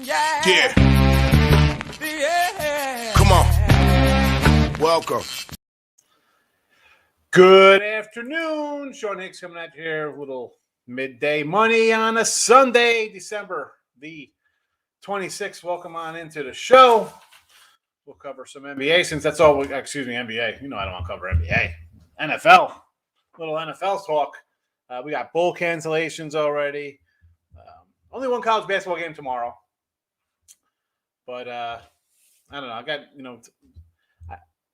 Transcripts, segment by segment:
Yeah. Come on. Welcome. Good afternoon. Sean Hicks coming at you here. A little midday money on a Sunday, December the 26th. Welcome on into the show. We'll cover some NBA since that's all. NBA. You know I don't want to cover NBA. NFL. Little NFL talk. We got bowl cancellations already. Only one college basketball game tomorrow. But I don't know. I got,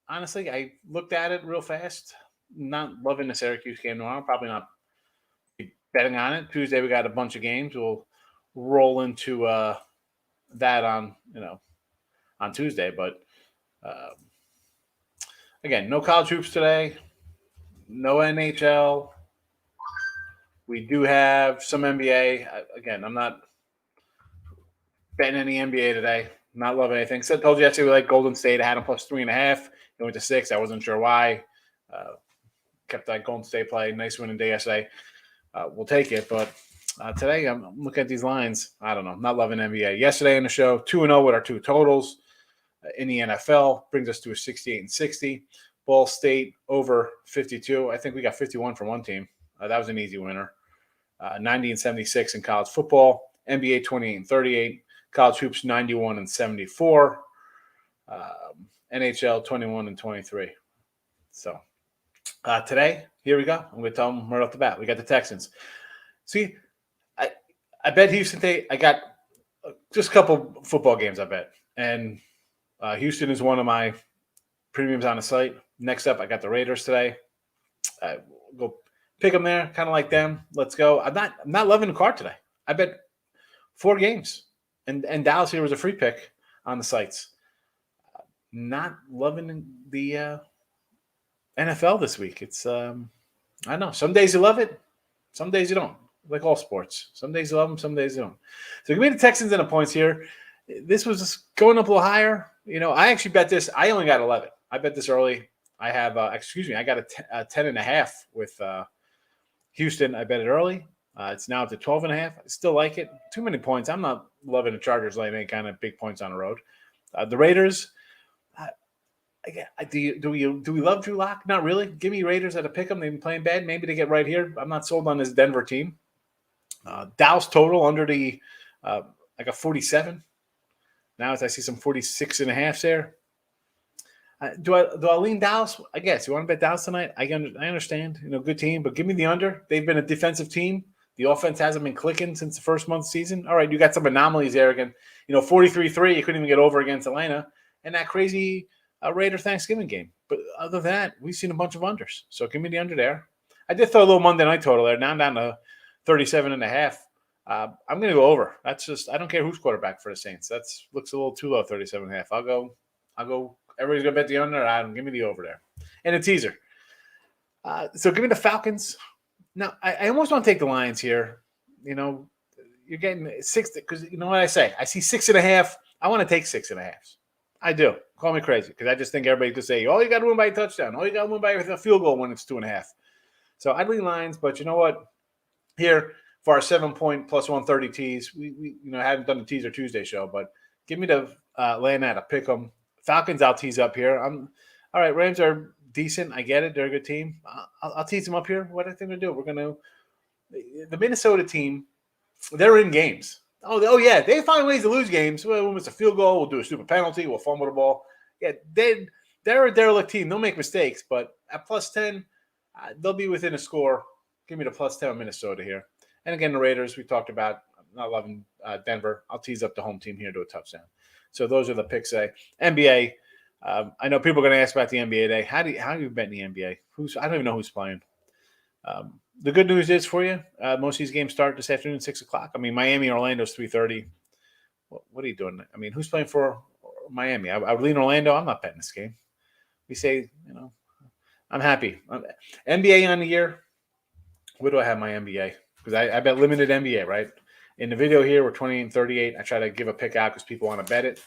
honestly, I looked at it real fast. Not loving the Syracuse game tomorrow. Probably not betting on it. Tuesday we got a bunch of games. We'll roll into that on Tuesday. But again, no college hoops today. No NHL. We do have some NBA. Again, I'm not betting any NBA today. Not loving anything. So I told you yesterday we like Golden State. I had them plus 3.5. It went to 6. I wasn't sure why. Kept that Golden State play. Nice winning day yesterday. We'll take it. But today I'm looking at these lines. I don't know. Not loving NBA. Yesterday in the show, 2-0 with our two totals in the NFL. Brings us to a 68-60. Ball State over 52. I think we got 51 for one team. That was an easy winner. 90-76 in college football. NBA 28-38. College hoops 91-74. NHL 21-23. So today, here we go. I'm going to tell them right off the bat. We got the Texans. See, I bet Houston today. I got just a couple football games, I bet. And Houston is one of my premiums on the site. Next up, I got the Raiders today. Go pick them there, kind of like them. Let's go. I'm not loving the card today. I bet 4 games. And Dallas here was a free pick on the sites. Not loving the NFL this week. It's I don't know. Some days you love it, some days you don't. Like all sports. Some days you love them, some days you don't. So give me the Texans and the points here. This was just going up a little higher. I actually bet this. I only got 11. I bet this early. I have I got a 10.5 with Houston. I bet it early. It's now up to 12.5. I still like it. Too many points. I'm not loving the Chargers laying any kind of big points on the road. The Raiders. Do we love Drew Lock? Not really. Give me Raiders at a pick 'em. They've been playing bad. Maybe they get right here. I'm not sold on this Denver team. Dallas total under the I got 47. Now as I see some 46.5 there. Do I lean Dallas? I guess you want to bet Dallas tonight. I understand. Good team, but give me the under. They've been a defensive team. The offense hasn't been clicking since the first month of the season. All right, you got some anomalies there again. 43-3, you couldn't even get over against Atlanta, and that crazy Raider Thanksgiving game. But other than that, we've seen a bunch of unders. So give me the under there. I did throw a little Monday night total there. Now I'm down to 37.5. I'm going to go over. That's just I don't care who's quarterback for the Saints. That looks a little too low, 37.5. I'll go. Everybody's going to bet the under. Give me the over there. And a teaser. So give me the Falcons. Now, I almost want to take the Lions here. You're getting 6 because you know what I say? I see 6.5. I want to take 6.5. I do. Call me crazy because I just think everybody could say, oh, you got to win by a touchdown. Oh, you got to win by a field goal when it's 2.5. So I'd lean Lions, but you know what? Here for our 7-point plus 130 tease, we haven't done the teaser Tuesday show, but give me the land at a pick 'em. Falcons, I'll tease up here. All right. Rams are decent. I get it. They're a good team. I'll tease them up here. What I think they're doing. The Minnesota team, they're in games. Oh yeah. They find ways to lose games. We'll miss a field goal. We'll do a stupid penalty. We'll fumble the ball. Yeah, they're a derelict team. They'll make mistakes, but at plus 10, they'll be within a score. Give me the plus 10 on Minnesota here. And again, the Raiders, we talked about. Not loving Denver. I'll tease up the home team here to a touchdown. So those are the picks. NBA. I know people are going to ask about the NBA today. How do you bet in the NBA? I don't even know who's playing. The good news is for you, most of these games start this afternoon at 6 o'clock. I mean, Miami, Orlando's 3:30. What are you doing? I mean, who's playing for Miami? I would lean Orlando. I'm not betting this game. We say, I'm happy. NBA on the year. What do I have my NBA? Because I bet limited NBA, right? In the video here, we're 28-38. I try to give a pick out because people want to bet it.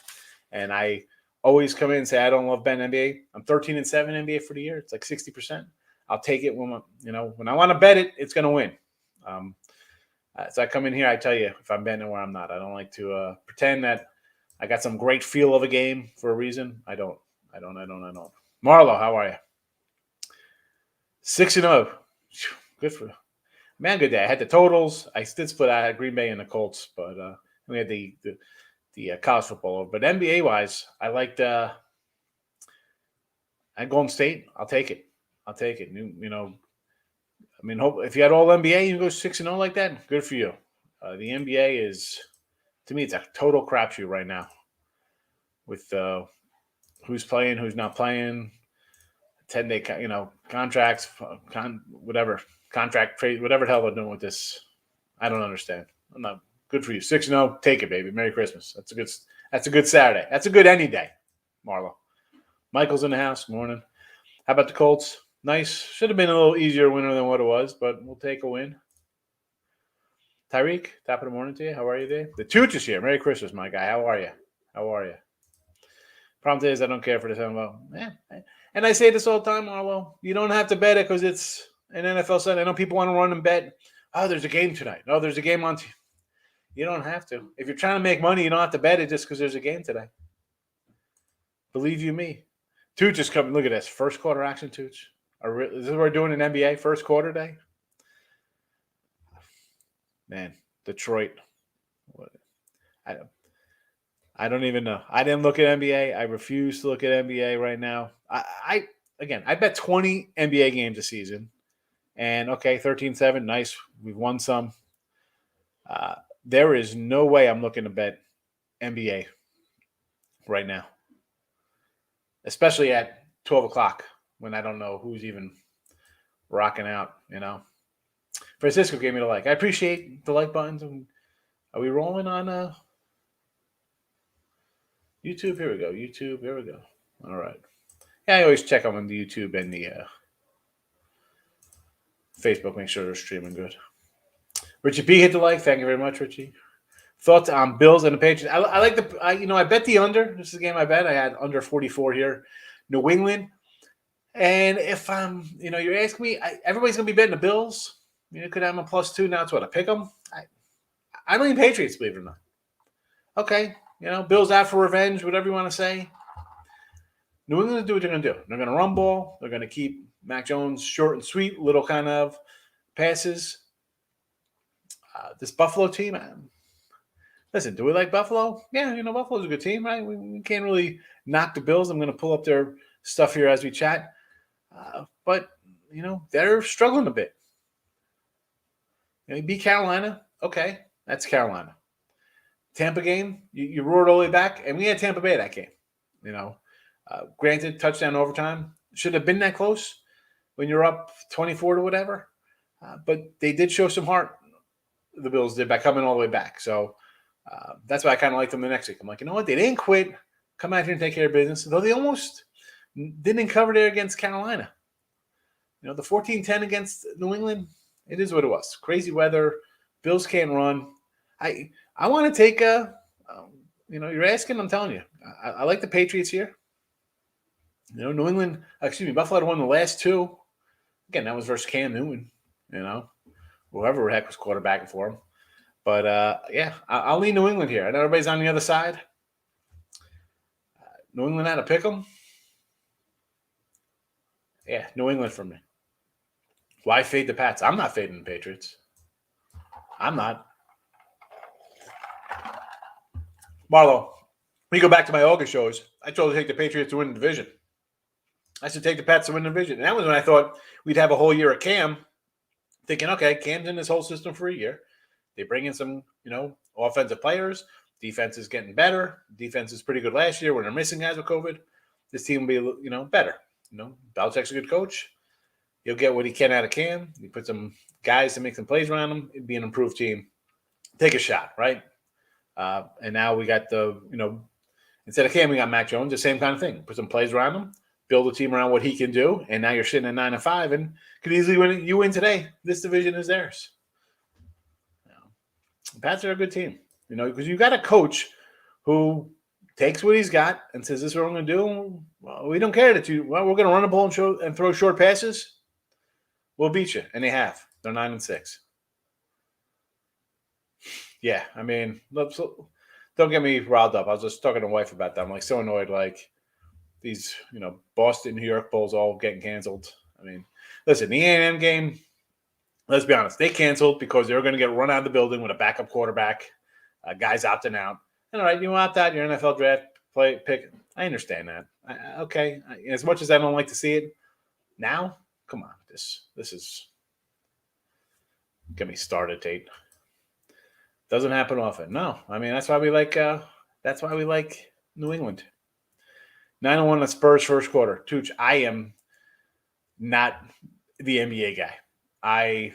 And I always come in and say, I don't love betting NBA. I'm 13-7 NBA for the year. It's like 60%. I'll take it when I want to bet it, it's going to win. So I come in here, I tell you if I'm betting where I'm not. I don't like to pretend that I got some great feel of a game for a reason. I don't. Marlo, how are you? 6-0. Good for man. Good day. I had the totals. I did split. I had Green Bay and the Colts, but we had the college football over. But NBA wise, I liked Golden State. I'll take it. You know, I mean, if you had all NBA, you go 6-0 like that. Good for you. The NBA is, to me, it's a total crapshoot right now with who's playing, who's not playing, 10-day, contracts, whatever, contract trade, whatever the hell they're doing with this. I don't understand. I'm not good for you. 6-0, take it, baby. Merry Christmas. That's a good Saturday. That's a good any day, Marlo. Michael's in the house. Morning. How about the Colts? Nice. Should have been a little easier winner than what it was, but we'll take a win. Tyreek, top of the morning to you. How are you today? The Tooch is here. Merry Christmas, my guy. How are you? Problem is, I don't care for this. And I say this all the time, Marlo. You don't have to bet it because it's an NFL site. I know people want to run and bet. Oh, there's a game tonight. Oh, there's a game on. You don't have to. If you're trying to make money, you don't have to bet it just because there's a game today. Believe you me. Tooch is coming. Look at this. First quarter action, Tooch. Is this what we're doing in NBA? First quarter day? Man, Detroit. I don't even know. I didn't look at NBA. I refuse to look at NBA right now. I bet 20 NBA games a season. And, okay, 13-7, nice. We've won some. There is no way I'm looking to bet NBA right now, especially at 12 o'clock when I don't know who's even rocking out, Francisco gave me the like. I appreciate the like buttons. Are we rolling on YouTube? Here we go. YouTube. Here we go. All right. Yeah, I always check on the YouTube and the Facebook. Make sure they're streaming good. Richie B hit the like. Thank you very much, Richie. Thoughts on Bills and the Patriots? I like I bet the under. This is a game I bet. I had under 44 here. New England. And if you're asking me, everybody's going to be betting the Bills. You could have them a +2. Now it's what, a pick 'em? I lean Patriots, believe it or not. Okay. Bills out for revenge, whatever you want to say. New England do what they're going to do. They're going to run ball. They're going to keep Mac Jones short and sweet, little kind of passes. This Buffalo team, listen, do we like Buffalo? Yeah, Buffalo's a good team, right? We can't really knock the Bills. I'm going to pull up their stuff here as we chat. But, they're struggling a bit. You beat Carolina. Okay, that's Carolina. Tampa game, you roared all the way back, and we had Tampa Bay that game. Granted, touchdown overtime. Should have been that close when you're up 24 to whatever. But they did show some heart, the Bills did, by coming all the way back. So that's why I kind of like them the next week. I'm like, you know what? They didn't quit. Come out here and take care of business. Though they almost didn't cover there against Carolina. The 14-10 against New England, it is what it was. Crazy weather. Bills can't run. I want to take you're asking, I'm telling you. I like the Patriots here. New England, Buffalo had won the last two. Again, that was versus Cam Newton, whoever the heck was quarterbacking for him. But, I'll lean New England here. I know everybody's on the other side. New England had to pick them. Yeah, New England for me. Why fade the Pats? I'm not fading the Patriots. I'm not. Marlo, when you go back to my August shows, I told you to take the Patriots to win the division. I said take the Pats to win the division. And that was when I thought we'd have a whole year of Cam, thinking, okay, Cam's in this whole system for a year. They bring in some, offensive players. Defense is getting better. Defense is pretty good last year when they're missing guys with COVID. This team will be, better. Belichick's a good coach. He'll get what he can out of Cam. You put some guys to make some plays around him. It'd be an improved team. Take a shot, right? And now we got instead of Cam, we got Mac Jones, the same kind of thing. Put some plays around him, build a team around what he can do, and now you're sitting at 9-5 and could easily win. You win today. This division is theirs. The Pats are a good team, because you got a coach who takes what he's got and says, "This is what I'm going to do." Well, we don't care that we're going to run the ball and throw short passes. We'll beat you, and they have. They're 9-6. Yeah, I mean, don't get me riled up. I was just talking to my wife about that. I'm like so annoyed. Like these, Boston, New York Bulls all getting canceled. I mean, listen, the A&M game. Let's be honest, they canceled because they were going to get run out of the building with a backup quarterback. Guys opting out. And all right, you opt out your NFL draft pick. I understand that. Okay, as much as I don't like to see it, now, come on, this is get me started, Tate. Doesn't happen often. No, I mean that's why we like New England. 9-1 the Spurs first quarter. Tooch, I am not the NBA guy. I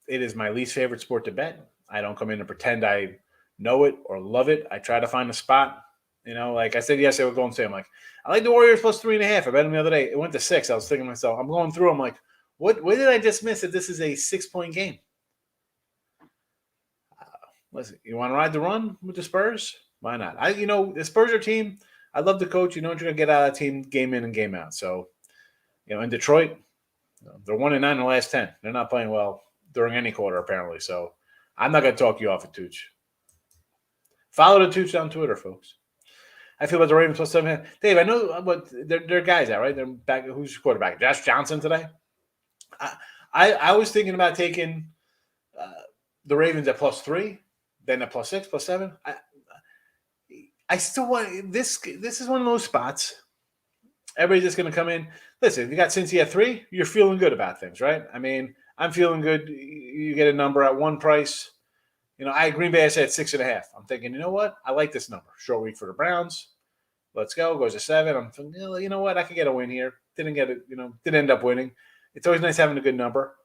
It is my least favorite sport to bet. I don't come in and pretend I know it or love it. I try to find a spot. Like I said yesterday with Golden State, I'm like, I like the Warriors plus 3.5. I bet them the other day. It went to 6. I was thinking to myself, I'm going through. I'm like, what did I just miss that this is a 6-point game? Listen, you want to ride the run with the Spurs? Why not? The Spurs are a team. I love the coach. You know what you're going to get out of that team game in and game out. So, in Detroit, they're 1-9 in the last 10. They're not playing well during any quarter, apparently. So I'm not going to talk you off of Tooch. Follow the Tooch on Twitter, folks. I feel about the Ravens plus 7. Dave, I know what they're guys out, right? They're back. Who's your quarterback? Josh Johnson today? I was thinking about taking the Ravens at plus 3, then at plus 6, plus 7. I still want this. This is one of those spots. Everybody's just going to come in. Listen, if you got Cincy at 3, you're feeling good about things, right? I mean, I'm feeling good. You get a number at one price. I Green Bay I said 6.5. I'm thinking, you know what? I like this number. Short week for the Browns. Let's go. Goes to 7. I'm thinking, you know what? I could get a win here. Didn't get it. Didn't end up winning. It's always nice having a good number.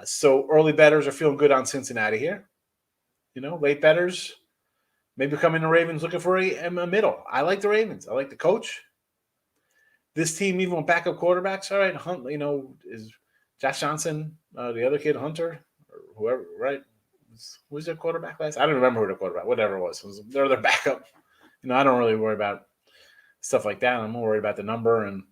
So early bettors are feeling good on Cincinnati here. Late bettors maybe come in the Ravens looking for a middle. I like the Ravens. I like the coach. This team, even with backup quarterbacks, all right. Hunt, is Josh Johnson, the other kid, Hunter, or whoever, right? Who was their quarterback last? I don't remember who their quarterback, whatever it was. They're their backup. I don't really worry about stuff like that. I'm more worried about the number and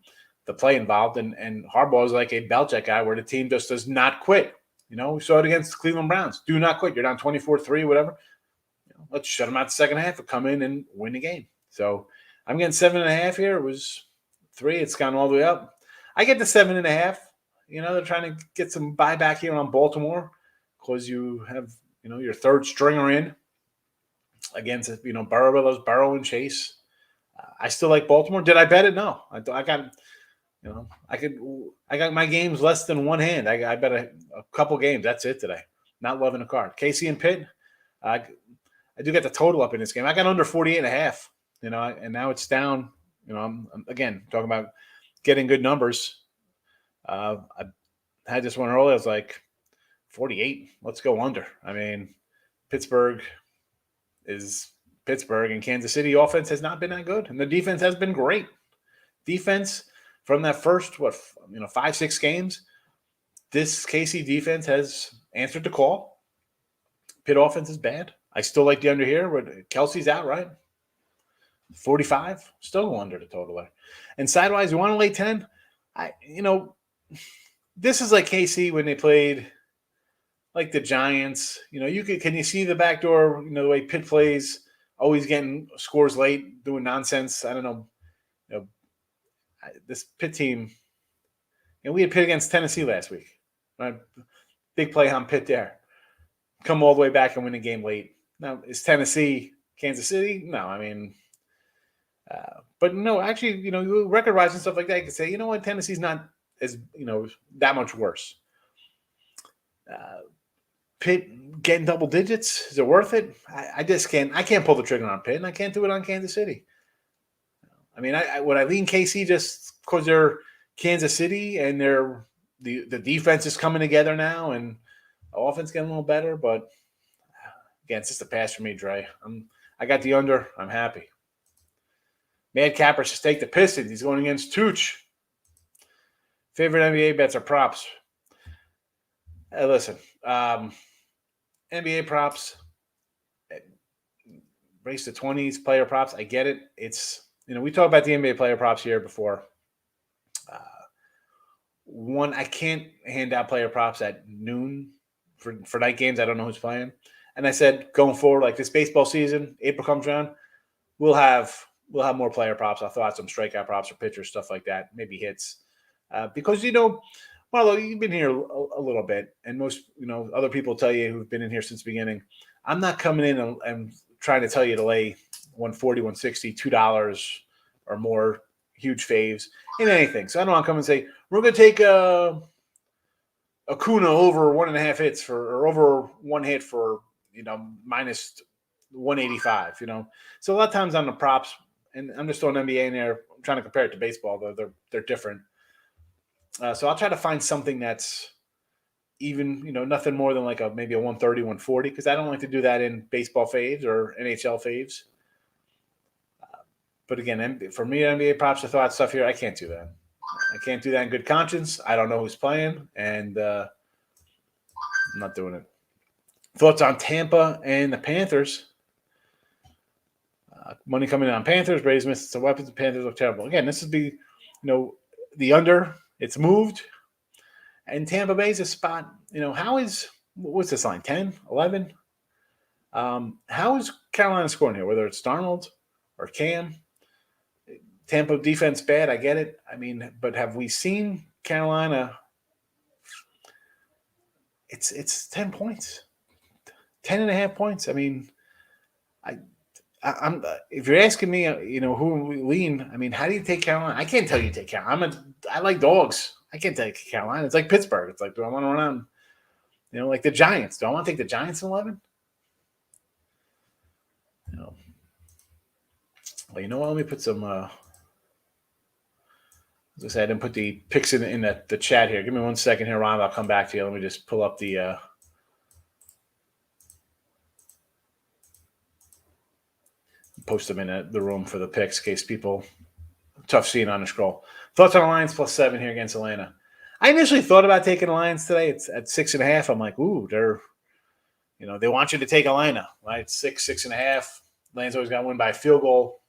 the play involved. And Harbaugh is like a Belichick guy where the team just does not quit. We saw it against the Cleveland Browns. Do not quit. You're down 24-3, whatever. Let's shut them out the second half and come in and win the game. So I'm getting 7.5 here. It was 3. It's gone all the way up. I get the 7.5. They're trying to get some buyback here on Baltimore because you have, your third stringer in against, Burrow and Chase. I still like Baltimore. Did I bet it? No. I got, I got my games less than one hand. I bet a couple games. That's it today. Not loving the card. Casey and Pitt. I do get the total up in this game. I got under 48.5. And now it's down. I'm again talking about getting good numbers. I had this one early. I was like 48. Let's go under. I mean, Pittsburgh is Pittsburgh, and Kansas City offense has not been that good, and the defense has been great. Defense from that first 5-6 games, this KC defense has answered the call. Pitt offense is bad. I still like the under here, but Kelsey's out, right? 45, still go under the total there. And sidewise, you want to lay 10? This is like KC when they played like the Giants. Can you see the back door, the way Pitt plays, always getting scores late, doing nonsense. I don't know. This Pitt team, and we had Pitt against Tennessee last week. Right? Big play on Pitt there. Come all the way back and win the game late. Now, is Tennessee Kansas City? No, I mean, but no, actually, record-wise and stuff like that, you can say, what, Tennessee's not as, that much worse. Pitt getting double digits, is it worth it? I just can't. I can't pull the trigger on Pitt, and I can't do it on Kansas City. I mean, would I lean KC just because they're Kansas City and the defense is coming together now and the offense getting a little better, but again, it's just a pass for me, Dre. I got the under. I'm happy. Mad Capper should stake the Pistons. He's going against Tooch. Favorite NBA bets are props. Hey, listen, NBA props, race to 20s, player props. I get it. It's, we talked about the NBA player props here before. I can't hand out player props at noon for night games. I don't know who's playing. And I said, going forward, like this baseball season, April comes around, we'll have more player props. I'll throw out some strikeout props for pitchers, stuff like that, maybe hits, because Marlo, you've been here a little bit, and most other people tell you who've been in here since the beginning. I'm not coming in and trying to tell you to lay 140, 160, $2 or more huge faves in anything. So I don't want to come and say we're going to take Acuna over 1.5 hits or over one hit for minus 185. So a lot of times on the props, and I'm just throwing NBA in there. I'm trying to compare it to baseball, though they're different. So I'll try to find something that's even, nothing more than like maybe a 130, 140, because I don't like to do that in baseball faves or NHL faves. But again, for me, NBA props to throw out stuff here, I can't do that. I can't do that in good conscience. I don't know who's playing, and I'm not doing it. Thoughts on Tampa and the Panthers? Money coming in on Panthers. Braves missed some weapons. The Panthers look terrible. Again, this would be, the under. It's moved. And Tampa Bay's a spot. What's this line? 10, 11? How is Carolina scoring here? Whether it's Darnold or Cam? Tampa defense bad, I get it. I mean, but have we seen Carolina? It's 10 points, 10.5 points. I mean, I'm if you're asking me, who we lean. I mean, how do you take Carolina? I can't tell you to take Carolina. I like dogs. I can't take Carolina. It's like Pittsburgh. It's like, do I want to run on, like the Giants? Do I want to take the Giants in 11? Well, you know what? Let me put some. As I said, I didn't put the picks in the chat here. Give me 1 second here, Ron. I'll come back to you. Let me just pull up the post them in the room for the picks in case people tough seeing on the scroll. Thoughts on the Lions +7 here against Atlanta. I initially thought about taking the Lions today. It's at 6.5. I'm like, ooh, they want you to take Atlanta, right? 6.5. Lions always got to win by a field goal.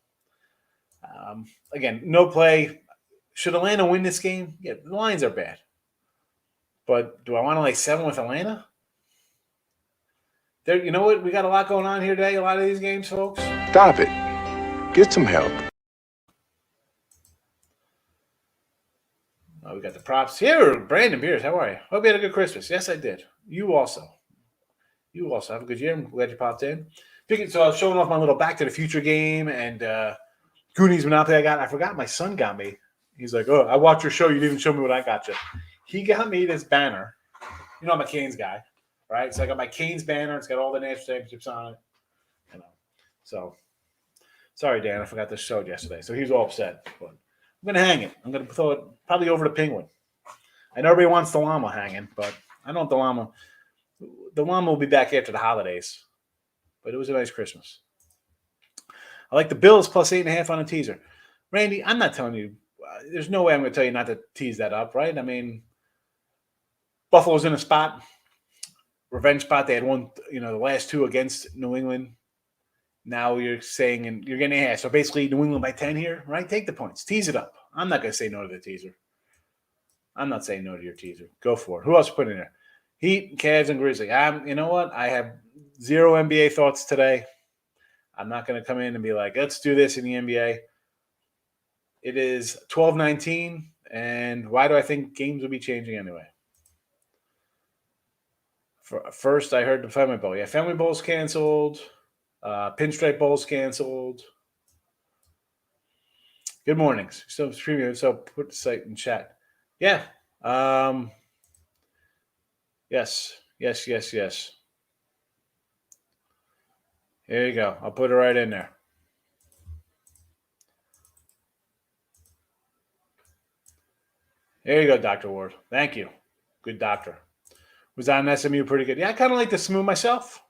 Again, no play. Should Atlanta win this game? Yeah, the Lions are bad. But do I want to lay 7 with Atlanta? You know what? We got a lot going on here today, a lot of these games, folks. Stop it. Get some help. Oh, we got the props. Here, Brandon Beers, how are you? Hope you had a good Christmas. Yes, I did. You also. Have a good year. I'm glad you popped in. So I was showing off my little Back to the Future game and Goonies Monopoly I got. I forgot my son got me. He's like, oh, I watched your show. You didn't even show me what I got you. He got me this banner. I'm a Canes guy, right? So I got my Canes banner. It's got all the national championships on it. So, sorry, Dan. I forgot this show yesterday. So he was all upset. But I'm going to hang it. I'm going to throw it probably over the Penguin. I know everybody wants the llama hanging, but I don't want the llama. The llama will be back after the holidays. But it was a nice Christmas. I like the Bills +8.5 on a teaser. Randy, I'm not telling you. There's no way I'm going to tell you not to tease that up, right? I mean, Buffalo's in a spot, revenge spot. They had won, the last 2 against New England. Now you're saying, and you're getting ass. So basically, New England by 10 here, right? Take the points. Tease it up. I'm not going to say no to the teaser. I'm not saying no to your teaser. Go for it. Who else put in there? Heat, Cavs, and Grizzly. You know what? I have 0 NBA thoughts today. I'm not going to come in and be like, let's do this in the NBA. It is 12-19, and why do I think games will be changing anyway? First, I heard the Family Bowl. Yeah, Family Bowl's canceled. Pinstripe Bowl's canceled. Good mornings. So premium. So put the site in chat. Yeah. Yes. Here you go. I'll put it right in there. There you go, Dr. Ward. Thank you. Good doctor. Was on SMU pretty good. Yeah, I kind of like to smooth myself.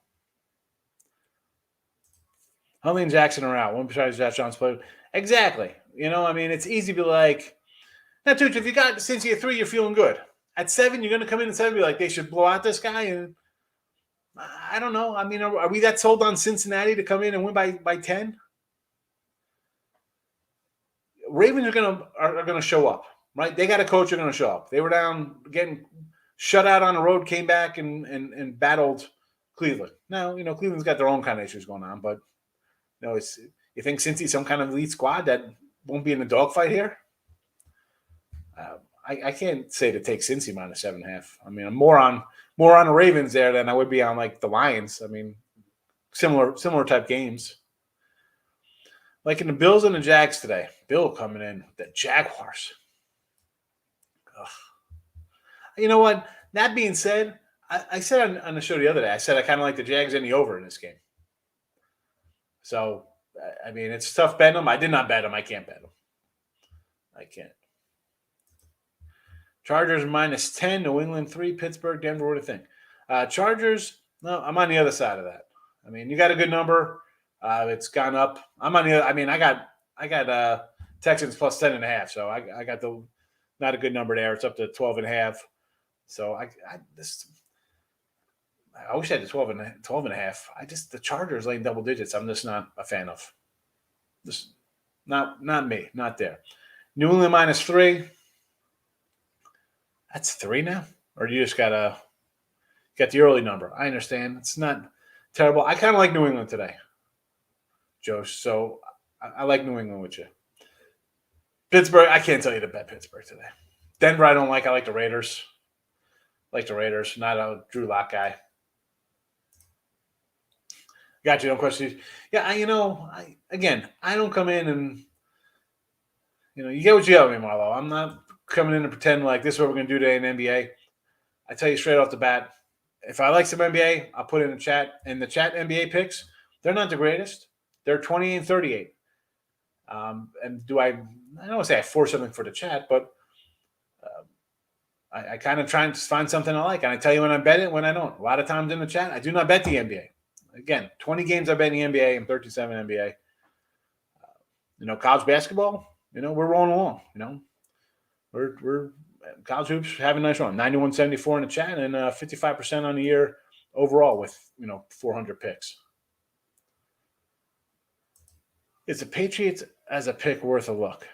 Huntley and Jackson are out. One besides Josh John's play. Exactly. It's easy to be like, now, dude, if you got since you're 3, you're feeling good. At 7, you're going to come in at 7 and be like, they should blow out this guy. And I don't know. I mean, are we that sold on Cincinnati to come in and win by 10? Ravens are gonna show up, right? They got a coach. They're going to show up. They were down getting shut out on the road, came back and battled Cleveland. Now, Cleveland's got their own kind of issues going on, but you think Cincy's some kind of elite squad that won't be in the dogfight here? I can't say to take Cincy minus 7.5. I mean, I'm more on the Ravens there than I would be on like the Lions. I mean, similar type games. Like in the Bills and the Jags today. Bill coming in, the Jaguars. Ugh. You know what? That being said, I said on the show the other day, I said I kind of like the Jags and the over in this game. So, I mean, it's tough betting them. I did not bet them. I can't bet them. I can't. Chargers minus 10, New England 3, Pittsburgh, Denver. What do you think? Chargers, no, I'm on the other side of that. I mean, you got a good number. It's gone up. I'm on the other. I mean, I got Texans plus 10.5. So I got the not a good number there. It's up to 12.5. So I wish I had the 12.5. The Chargers laying double digits. I'm just not a fan of. Just not me. Not there. New England minus 3. That's 3 now? Or you just got the early number? I understand. It's not terrible. I kind of like New England today, Joe. So I like New England with you. Pittsburgh, I can't tell you to bet Pittsburgh today. Denver, I don't like. I like the Raiders. Not a Drew Lock guy. Got you. No questions. Yeah, I don't come in and you get what you have me, Marlo. I'm not coming in and pretend like this is what we're going to do today in NBA. I tell you straight off the bat, if I like some NBA, I'll put it in the chat. And the chat NBA picks, they're not the greatest. They're 28 and 38. And I don't want to say I force something for the chat, but I kind of try and find something I like. And I tell you when I bet it, when I don't. A lot of times in the chat, I do not bet the NBA. Again, 20 games I bet in the NBA and 37 NBA. College basketball, we're rolling along. We're college hoops having a nice run. 91.74 in the chat and 55% on the year overall with 400 picks. Is the Patriots as a pick worth a look?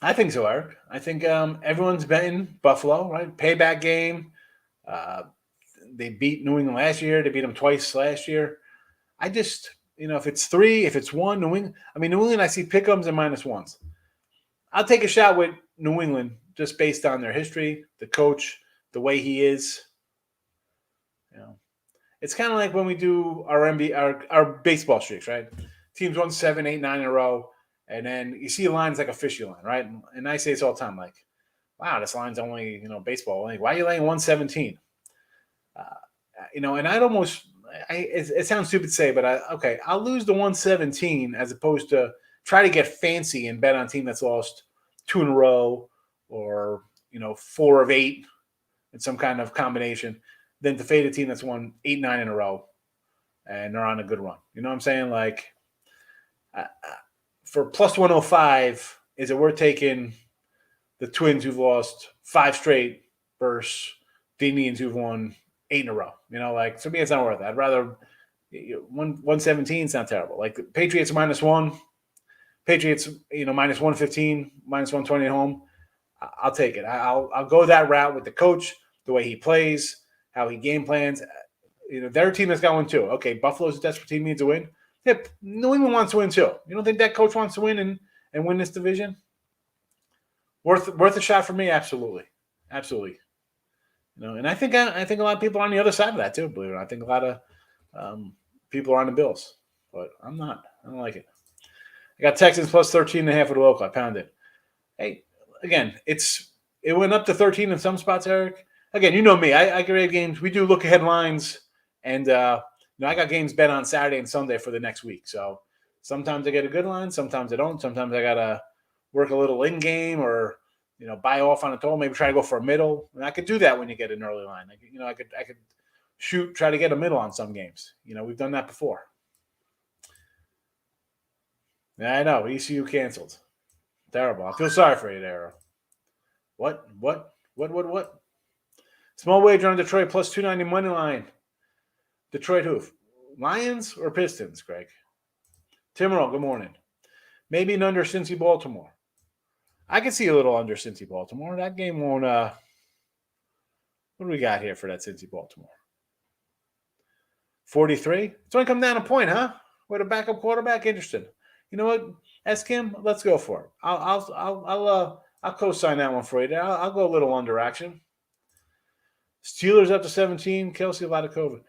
I think so, Eric. I think everyone's betting Buffalo, right? Payback game. They beat New England last year. They beat them twice last year. I just, if it's 3, if it's 1, New England, I see pick'ems and minus 1s. I'll take a shot with New England just based on their history, the coach, the way he is. It's kind of like when we do our NBA, our baseball streaks, right? Teams won 7, 8, 9 in a row, and then you see lines like a fishy line, right? And I say this all the time, like, wow, this line's only baseball. Like, why are you laying 117? And I'd almost, it sounds stupid to say, but I'll lose the 117 as opposed to try to get fancy and bet on a team that's lost 2 in a row or 4 of 8 in some kind of combination than to fade a team that's won 8, 9 in a row and they're on a good run. You know what I'm saying? Like for plus 105, is it worth taking the Twins who've lost 5 straight versus the Indians who've won 8 in a row? For me, it's not worth it. I'd rather 117 is not terrible. Like the Patriots minus 1. Patriots, minus 115, minus 120 at home. I'll take it. I'll go that route with the coach, the way he plays, how he game plans. They're a team that's got one too. Okay, Buffalo's a desperate team, needs a win. Yep, New England wants to win too. You don't think that coach wants to win and win this division? Worth a shot for me, absolutely. Absolutely. And I think a lot of people are on the other side of that too, believe it or not. I think a lot of people are on the Bills. But I'm not. I don't like it. I got Texans plus 13.5 with the local. I pounded. Hey, again, it went up to 13 in some spots, Eric. Again, you know me. I grade games. We do look ahead lines, and I got games bet on Saturday and Sunday for the next week. So sometimes I get a good line, sometimes I don't. Sometimes I gotta work a little in game or buy off on a total. Maybe try to go for a middle. And I could do that when you get an early line. I could try to get a middle on some games. We've done that before. Yeah, I know. ECU canceled. Terrible. I feel sorry for you there. What? Small wager on Detroit plus 290 money line. Detroit who? Lions or Pistons, Greg? Timmerall, good morning. Maybe an under Cincy Baltimore. I can see a little under Cincy Baltimore. That game won't. What do we got here for that Cincy Baltimore? 43. It's only come down a point, huh? With a backup quarterback, interesting. You know what, S Kim, let's go for it. I'll co-sign that one for you. I'll go a little under action. Steelers up to 17. Kelsey, a lot of COVID.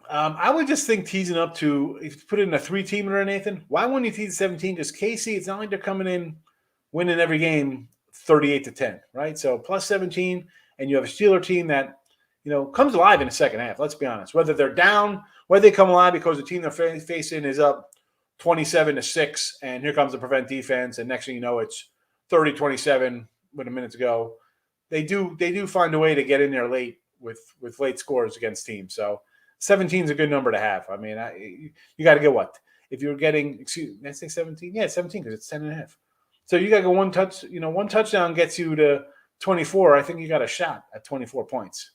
I would just think teasing up to, if you put it in a 3-teamer or Nathan, why wouldn't you tease 17? Because KC, it's not like they're coming in winning every game 38-10, right? So plus 17, and you have a Steeler team that, comes alive in the second half. Let's be honest. Whether they're down, whether they come alive because the team they're facing is up 27-6, and here comes the prevent defense, and next thing you know, it's 30-27 with a minute to go. They do find a way to get in there late with late scores against teams. So 17 is a good number to have. I mean, you got to get what? If you're getting, did I say 17? Yeah, 17 because it's 10.5. So you got to go one touchdown gets you to 24. I think you got a shot at 24 points.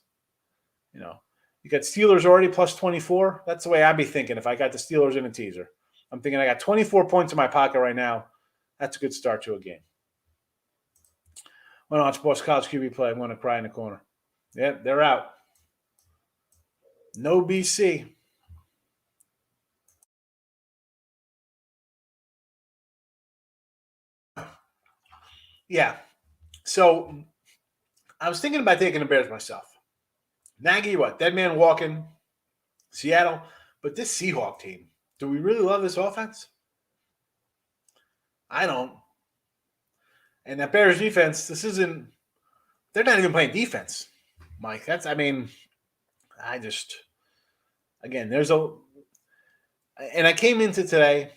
You got Steelers already plus 24. That's the way I'd be thinking if I got the Steelers in a teaser. I'm thinking I got 24 points in my pocket right now. That's a good start to a game. Want to watch Boss College QB play? I'm going to cry in the corner. Yep, they're out. No BC. Yeah. So I was thinking about taking the Bears myself. Nagy, what? Dead man walking. Seattle. But this Seahawk team, do we really love this offense? I don't. And that Bears defense, they're not even playing defense, Mike. again, and I came into today,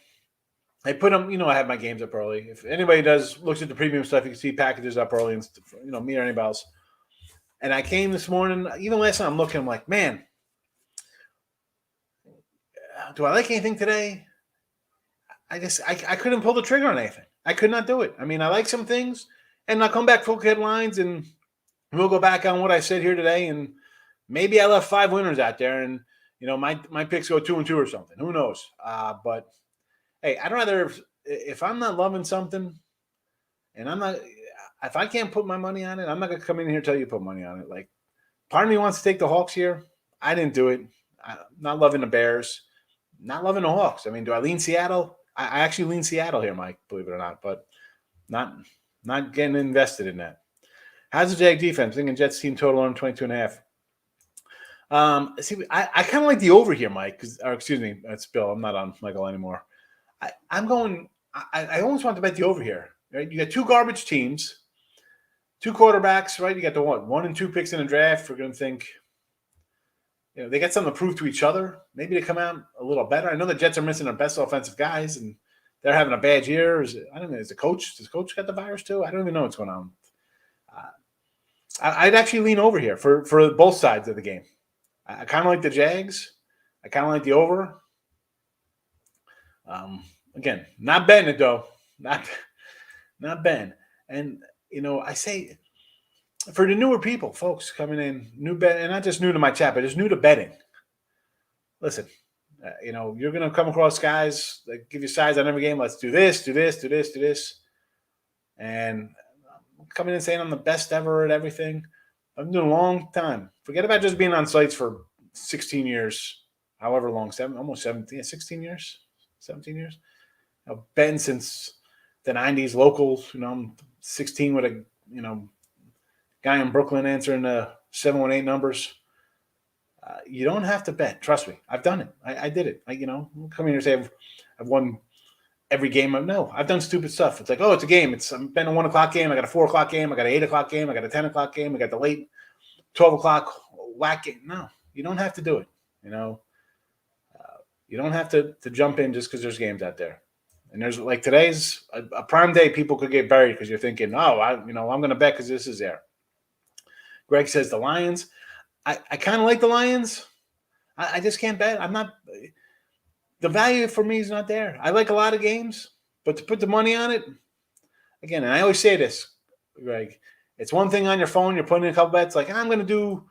I put them, I have my games up early. If anybody looks at the premium stuff, you can see packages up early and, me or anybody else. And I came this morning, even last night, I'm looking, I'm like, man, do I like anything today? I couldn't pull the trigger on anything. I could not do it. I mean, I like some things, and I'll come back full headlines, and we'll go back on what I said here today, and maybe I left 5 winners out there, and my picks go 2-2 or something. Who knows? But hey, I'd rather if I'm not loving something, and if I can't put my money on it, I'm not gonna come in here and tell you to put money on it. Like, part of me wants to take the Hawks here. I didn't do it. I'm not loving the Bears. Not loving the Hawks. I mean, do I lean Seattle? I actually lean Seattle here, Mike, believe it or not, but not getting invested in that. How's the Jag defense? Thinking Jets team total on 22.5. I kind of like the over here, Mike. Excuse me, that's Bill. I'm not on Michael anymore. I'm going. I almost want to bet the over here. Right? You got 2 garbage teams, 2 quarterbacks. Right? You got the 1 and 2 picks in a draft. We're going to think. They got something to prove to each other. Maybe they come out a little better. I know the Jets are missing their best offensive guys, and they're having a bad year. I don't know. Does the coach got the virus too? I don't even know what's going on. I'd actually lean over here for both sides of the game. I kind of like the Jags. I kind of like the over. Again, not betting it though. Not betting. And I say, for the newer people, folks coming in, new bet, and not just new to my chat, but just new to betting. Listen, you're going to come across guys that give you sides on every game. Let's do this, do this, do this, do this. And I'm coming in saying I'm the best ever at everything. I've been doing a long time. Forget about just being on sites for 16 years, however long, 16 years, 17 years. I've been since the 90s, locals. I'm 16 with a, guy in Brooklyn answering the 718 numbers. You don't have to bet. Trust me. I've done it. I did it. I'm coming here and say I've won every game. No, I've done stupid stuff. It's like, oh, it's a game. I've been a 1 o'clock game. I got a 4 o'clock game. I got an 8 o'clock game. I got a 10 o'clock game. I got the late 12 o'clock whack game. No, you don't have to do it. You don't have to jump in just because there's games out there. And there's like today's a prime day. People could get buried because you're thinking, oh, I'm going to bet because this is there. Greg says the Lions. I kind of like the Lions. I just can't bet. I'm not – the value for me is not there. I like a lot of games, but to put the money on it, again, and I always say this, Greg, it's one thing on your phone. You're putting in a couple bets like, I'm going to do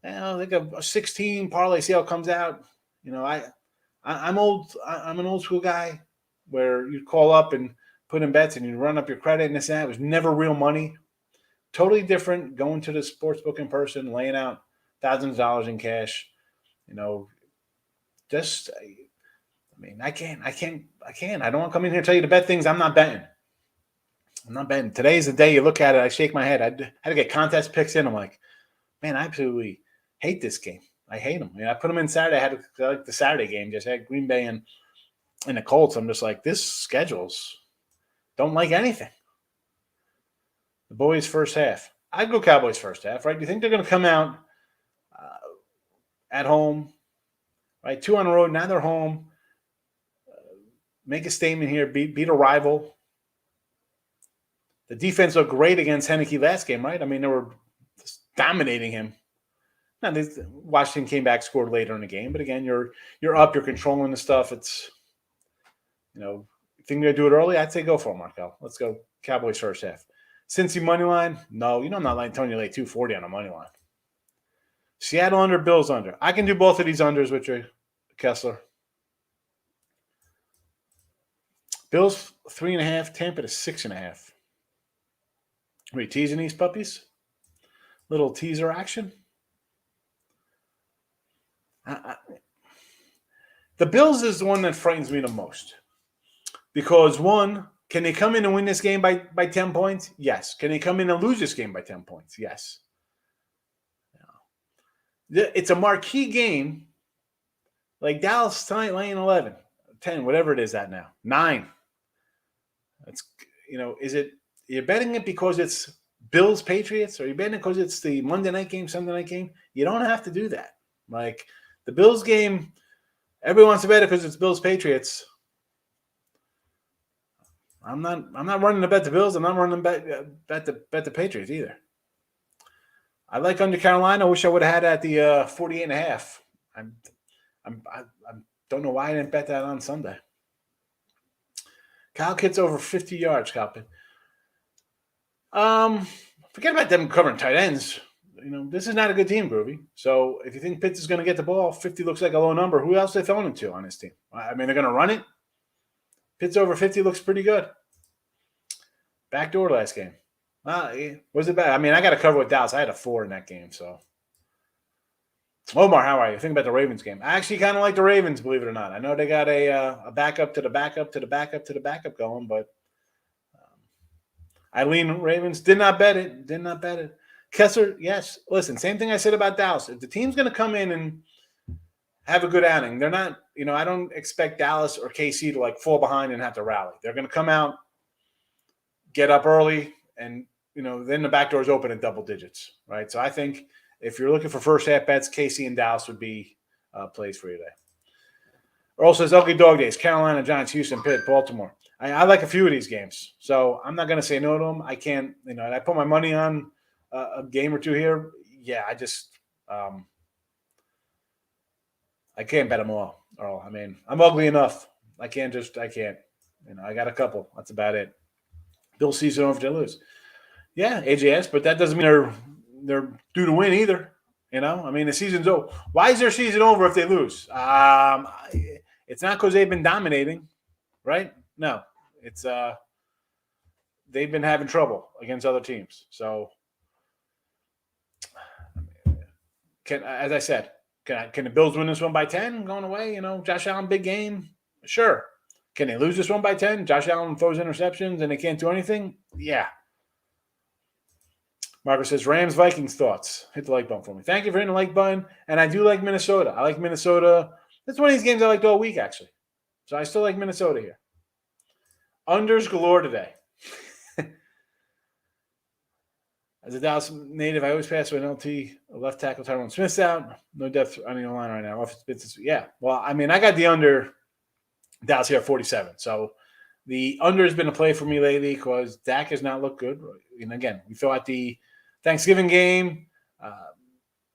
like a 16 parlay, see how it comes out. I'm old. I'm an old school guy where you call up and put in bets and you run up your credit and this and that. It was never real money. Totally different going to the sports book in person, laying out thousands of dollars in cash. Just, I mean, I can't. I don't want to come in here and tell you to bet things I'm not betting. I'm not betting. Today's the day you look at it, I shake my head. I had to get contest picks in. I'm like, man, I absolutely hate this game. I hate them. I mean, I put them in Saturday. I like the Saturday game. Just had Green Bay and the Colts. I'm just like, this schedule's don't like anything. The boys first half. I'd go Cowboys first half, right? Do you think they're going to come out at home, right? 2 on the road. Now they're home. Make a statement here. Beat a rival. The defense looked great against Heineke last game, right? I mean, they were dominating him. Now, Washington came back, scored later in the game, but again, you're up, you're controlling the stuff. It's, you think they're going to do it early? I'd say go for it, Markel. Let's go Cowboys first half. Cincy money line? No, I'm not telling you lay 240 on a money line. Seattle under, Bills under. I can do both of these unders with you, Kessler. Bills 3.5, Tampa to 6.5. Are we teasing these puppies? Little teaser action. The Bills is the one that frightens me the most. Because, one, can they come in and win this game by 10 points? Yes. Can they come in and lose this game by 10 points? Yes. It's a marquee game. Like Dallas tonight laying 11, 10, whatever it is at now. 9. That's, is it, you're betting it because it's Bills Patriots, or you're betting it because it's the Monday night game, Sunday night game? You don't have to do that. Like the Bills game, everybody wants to bet it because it's Bills Patriots. I'm not running to bet the Bills. I'm not running to bet the Patriots either. I like under Carolina. I wish I would have had at the 48.5. I don't know why I didn't bet that on Sunday. Kyle Pitts over 50 yards, Kyle Pitts. Forget about them covering tight ends. This is not a good team, Groovy. So if you think Pitts is going to get the ball, 50 looks like a low number. Who else are they throwing him to on this team? I mean, they're going to run it. Pitts over 50 looks pretty good. Backdoor last game. Was it bad? I mean, I got to cover with Dallas. I had a 4 in that game. So, Omar, how are you? Think about the Ravens game. I actually kind of like the Ravens, believe it or not. I know they got a backup to the backup to the backup to the backup going, but I lean Ravens. Did not bet it. Kessler, yes. Listen, same thing I said about Dallas. If the team's going to come in and have a good outing, they're not, I don't expect Dallas or KC to fall behind and have to rally. They're going to come out, get up early, and, then the back door's open in double digits, right? So I think if you're looking for first half bets, KC and Dallas would be plays for you today. Earl says, ugly dog days, Carolina, Giants, Houston, Pitt, Baltimore. I like a few of these games, so I'm not going to say no to them. I can't, I put my money on a game or two here. Yeah, I just I can't bet them all, Earl. I mean, I'm ugly enough. I can't. I got a couple. That's about it. Bill season over if they lose. Yeah, AJS, but that doesn't mean they're due to win either. I mean, the season's over. Why is their season over if they lose? It's not because they've been dominating, right? No, it's they've been having trouble against other teams. So, as I said, can the Bills win this one by 10 going away? Josh Allen, big game. Sure. Can they lose this one by 10? Josh Allen throws interceptions and they can't do anything? Yeah. Margaret says, Rams, Vikings thoughts. Hit the like button for me. Thank you for hitting the like button. And I do like Minnesota. I like Minnesota. That's one of these games I liked all week, actually. So I still like Minnesota here. Unders galore today. As a Dallas native, I always pass with an LT, a left tackle, Tyrone Smith's out. No depth on the line right now. Yeah. Well, I mean, I got the under Dallas here at 47. So the under has been a play for me lately because Dak has not looked good. And again, we feel at the Thanksgiving game,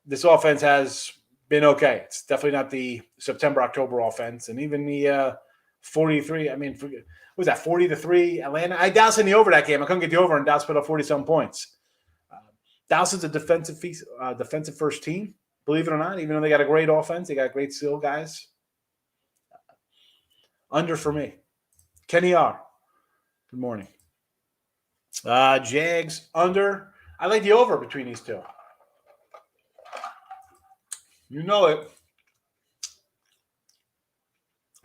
this offense has been okay. It's definitely not the September, October offense. And even the 43, I mean, what was that, 40-3 Atlanta? I Dallas in the over that game. I couldn't get the over, and Dallas put up 40-some points. Dallas is a defensive first team, believe it or not, even though they got a great offense. They got great skill guys. Under for me. Kenny R. Good morning. Jags under. I like the over between these two. You know it.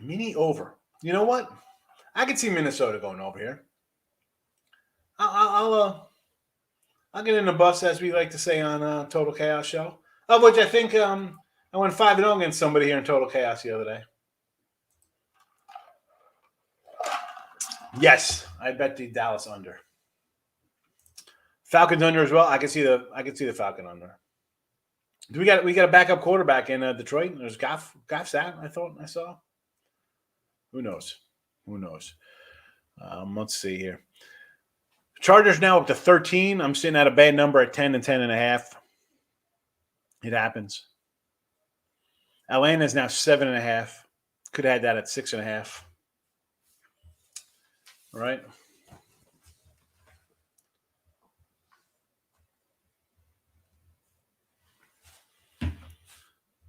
Mini over. You know what? I could see Minnesota going over here. I'll get in the bus, as we like to say on Total Chaos Show. Of which I think I went 5-0 against somebody here in Total Chaos the other day. Yes, I bet the Dallas under. Falcons under as well. I can see the Falcon under. Do we got a backup quarterback in Detroit? There's Goff's out. I thought I saw. Who knows? Let's see here. Chargers now up to 13. I'm sitting at a bad number at 10 and 10.5. It happens. Atlanta is now 7.5. Could have had that at 6.5. All right.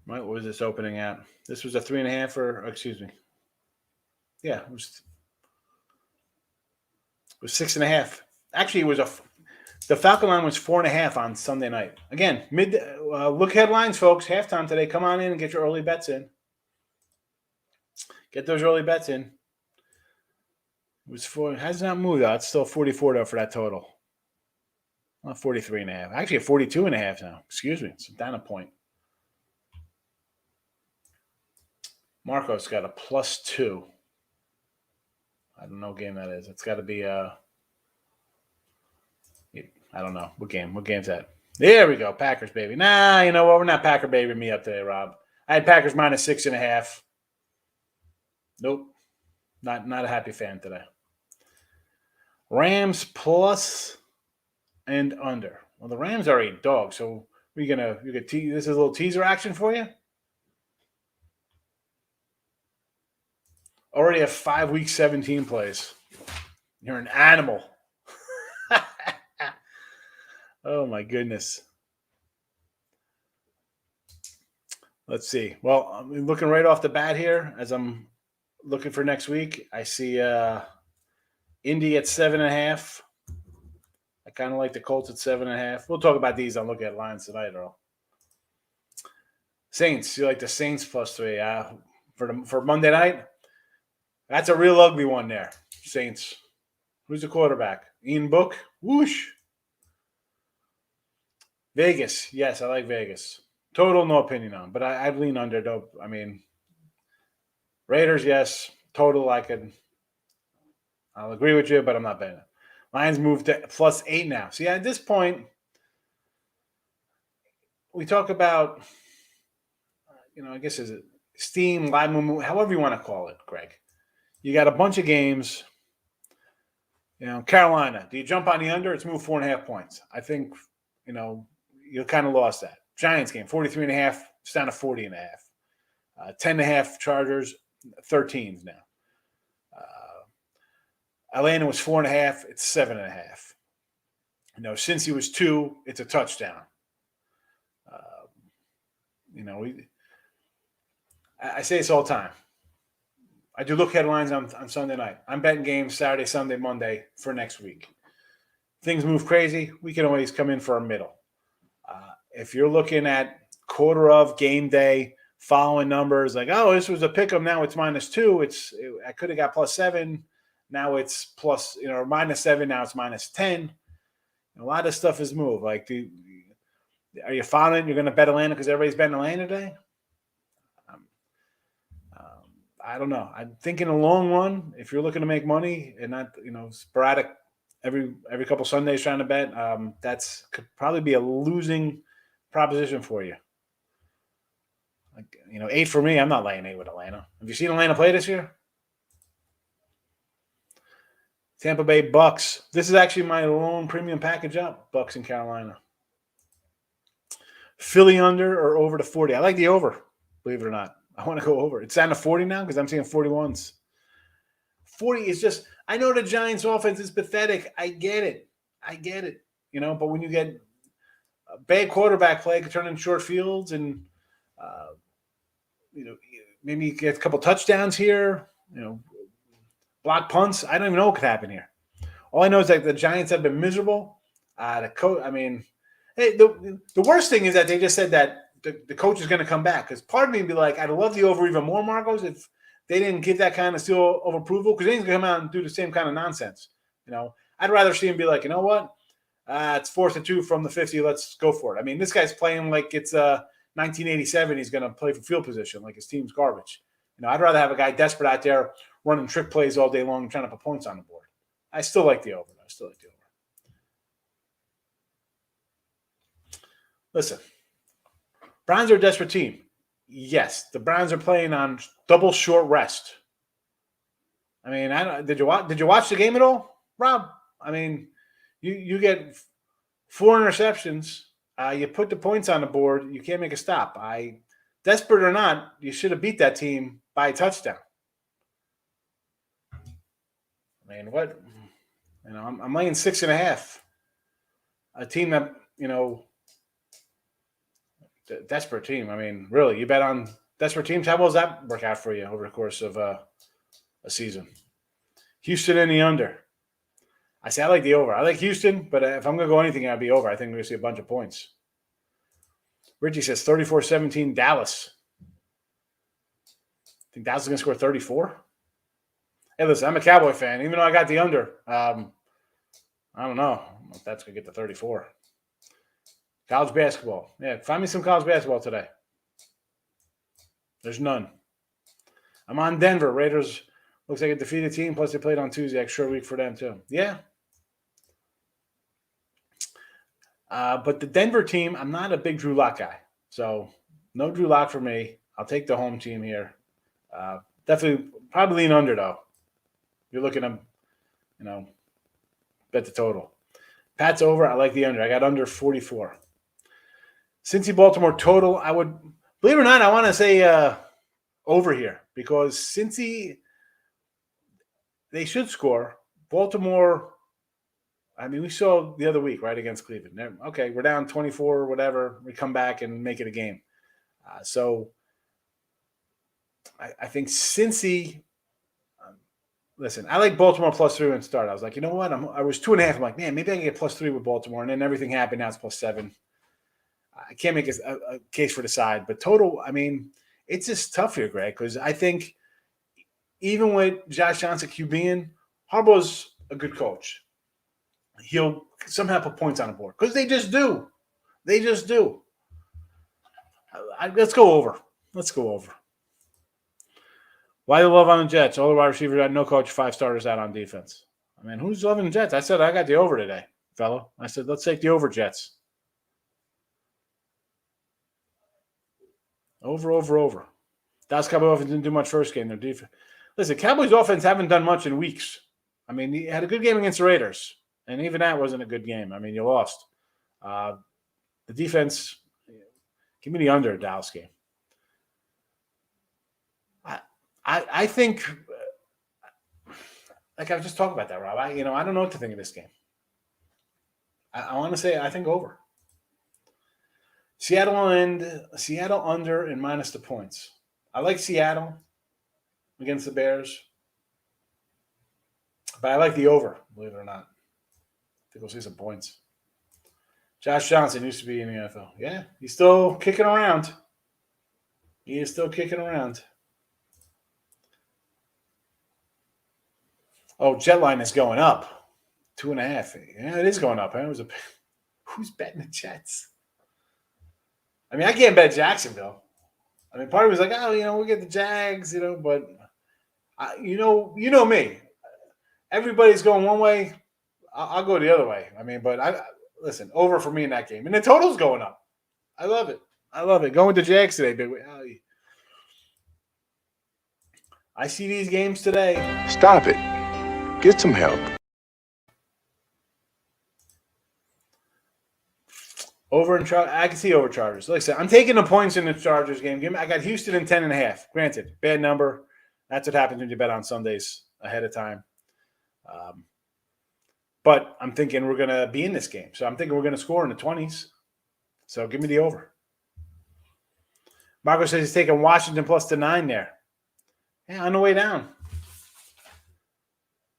Right, what was this opening at? This was a 3.5, or excuse me. Yeah, it was 6.5. Actually, the Falcon line was 4.5 on Sunday night. Again, look headlines, folks. Halftime today. Come on in and get your early bets in. Get those early bets in. It has not moved though. It's still 44 though for that total. Not 43.5. Actually, at 42.5 now. Excuse me. It's down a point. Marco's got a +2. I don't know what game that is. It's got to be I don't know. What game? What game's that? There we go. Packers, baby. Nah, you know what? We're not Packer baby me up today, Rob. I had Packers -6.5. Nope. Not a happy fan today. Rams plus and under. Well, the Rams are a dog, so this is a little teaser action for you. Already have 5 week 17 plays. You're an animal. Oh my goodness. Let's see. Well, I'm looking right off the bat here as I'm looking for next week. I see Indy at 7.5. I kind of like the Colts at 7.5. We'll talk about these. I'll look at lines tonight, Earl. Saints. You like the Saints +3 for Monday night? That's a real ugly one there. Saints. Who's the quarterback? Ian Book? Whoosh. Vegas. Yes, I like Vegas. Total, no opinion on. But I'd lean under, though. I mean, Raiders, yes. Total, I'll agree with you, but I'm not betting it. Lions moved to +8 now. See, at this point, we talk about, I guess is it steam, live movement, however you want to call it, Greg. You got a bunch of games. Carolina. Do you jump on the under? It's moved 4.5 points. I think, you kind of lost that. Giants game, 43.5. It's down to 40.5. 10.5 Chargers, 13s now. Atlanta was 4.5. It's 7.5. Since he was 2, it's a touchdown. I say this all the time. I do look headlines on Sunday night. I'm betting games Saturday, Sunday, Monday for next week. Things move crazy. We can always come in for a middle. If you're looking at quarter of game day, following numbers like, oh, this was a pick 'em, now it's -2. I could have got +7. Now it's plus, -7. Now it's -10. A lot of stuff has moved. Like, are you following? You're going to bet Atlanta because everybody's betting Atlanta today? I don't know. I'm thinking a long run. If you're looking to make money and not, sporadic every couple Sundays trying to bet, could probably be a losing proposition for you. 8 for me. I'm not laying 8 with Atlanta. Have you seen Atlanta play this year? Tampa Bay Bucks. This is actually my lone premium package up. Bucks in Carolina. Philly under or over to 40. I like the over, believe it or not. I want to go over. It's down to 40 now because I'm seeing 41s. 40 is just, I know the Giants offense is pathetic. I get it. But when you get a bad quarterback play, could turn in short fields and, maybe you get a couple touchdowns here, block punts. I don't even know what could happen here. All I know is that the Giants have been miserable. The worst thing is that they just said that the coach is going to come back. Because part of me would be like, I'd love the over even more, Marcos, if they didn't give that kind of seal of approval because he's going to come out and do the same kind of nonsense. I'd rather see him be like, you know what? It's 4th and 2 from the 50. Let's go for it. I mean, this guy's playing like it's 1987. He's going to play for field position like his team's garbage. I'd rather have a guy desperate out there running trick plays all day long and trying to put points on the board. I still like the over. Listen, Browns are a desperate team. Yes, the Browns are playing on double short rest. I mean, did you watch the game at all, Rob? I mean, you get 4 interceptions. You put the points on the board. You can't make a stop. Desperate or not, you should have beat that team by a touchdown. I mean, what? I'm laying 6.5. A team that desperate team. I mean, really, you bet on desperate teams. How well does that work out for you over the course of a season? Houston in the under. I like the over. I like Houston, but if I'm going to go anything, I'd be over. I think we're going to see a bunch of points. Richie says 34-17 Dallas. Think Dallas is going to score 34? Hey, listen, I'm a Cowboy fan. Even though I got the under, I don't know if that's going to get to 34. College basketball. Yeah, find me some college basketball today. There's none. I'm on Denver. Raiders looks like a defeated team, plus they played on Tuesday. Extra week for them, too. Yeah. But the Denver team, I'm not a big Drew Lock guy. So no Drew Lock for me. I'll take the home team here. Definitely probably lean under, though. You're looking at, bet the total. Pat's over. I like the under. I got under 44. Cincy Baltimore total, I would, believe it or not, I want to say over here because Cincy, they should score. Baltimore, I mean, we saw the other week, right, against Cleveland. Okay, we're down 24 or whatever. We come back and make it a game. So I think Cincy, listen, I like Baltimore +3 and start. I was like, you know what? I was 2.5. I'm like, man, maybe I can get +3 with Baltimore. And then everything happened. Now it's +7. I can't make a case for the side. But total, I mean, it's just tough here, Greg, because I think even with Josh Johnson QBing, Harbaugh's a good coach. He'll somehow put points on the board because they just do. They just do. Let's go over. Why the love on the Jets? All the wide receivers got no coach, 5 starters out on defense. I mean, who's loving the Jets? I said I got the over today, fellow. I said, let's take the over, Jets. Over. Dallas Cowboys offense didn't do much first game. Their defense. Listen, Cowboys offense haven't done much in weeks. I mean, he had a good game against the Raiders, and even that wasn't a good game. I mean, you lost. The defense, give me the under Dallas game. I think, like I was just talking about that, Rob. I don't know what to think of this game. I want to say I think over. Seattle under and minus the points. I like Seattle against the Bears, but I like the over, believe it or not. I think we'll see some points. Josh Johnson used to be in the NFL. Yeah, he's still kicking around. He is still kicking around. Oh, jet line is going up. 2.5. Yeah, it is going up. Huh? Who's betting the Jets? I mean, I can't bet Jacksonville. I mean, part of me was like, oh, we'll get the Jags, but you know me. Everybody's going one way. I'll go the other way. I mean, but listen, over for me in that game. And the total's going up. I love it. Going with the Jags today, big. I see these games today. Stop it. Get some help. I can see over Chargers. Like I said, I'm taking the points in the Chargers game. I got Houston in 10.5. Granted, bad number. That's what happens when you bet on Sundays ahead of time. But I'm thinking we're going to be in this game. So I'm thinking we're going to score in the 20s. So give me the over. Marco says he's taking Washington plus the 9 there. Yeah, on the way down.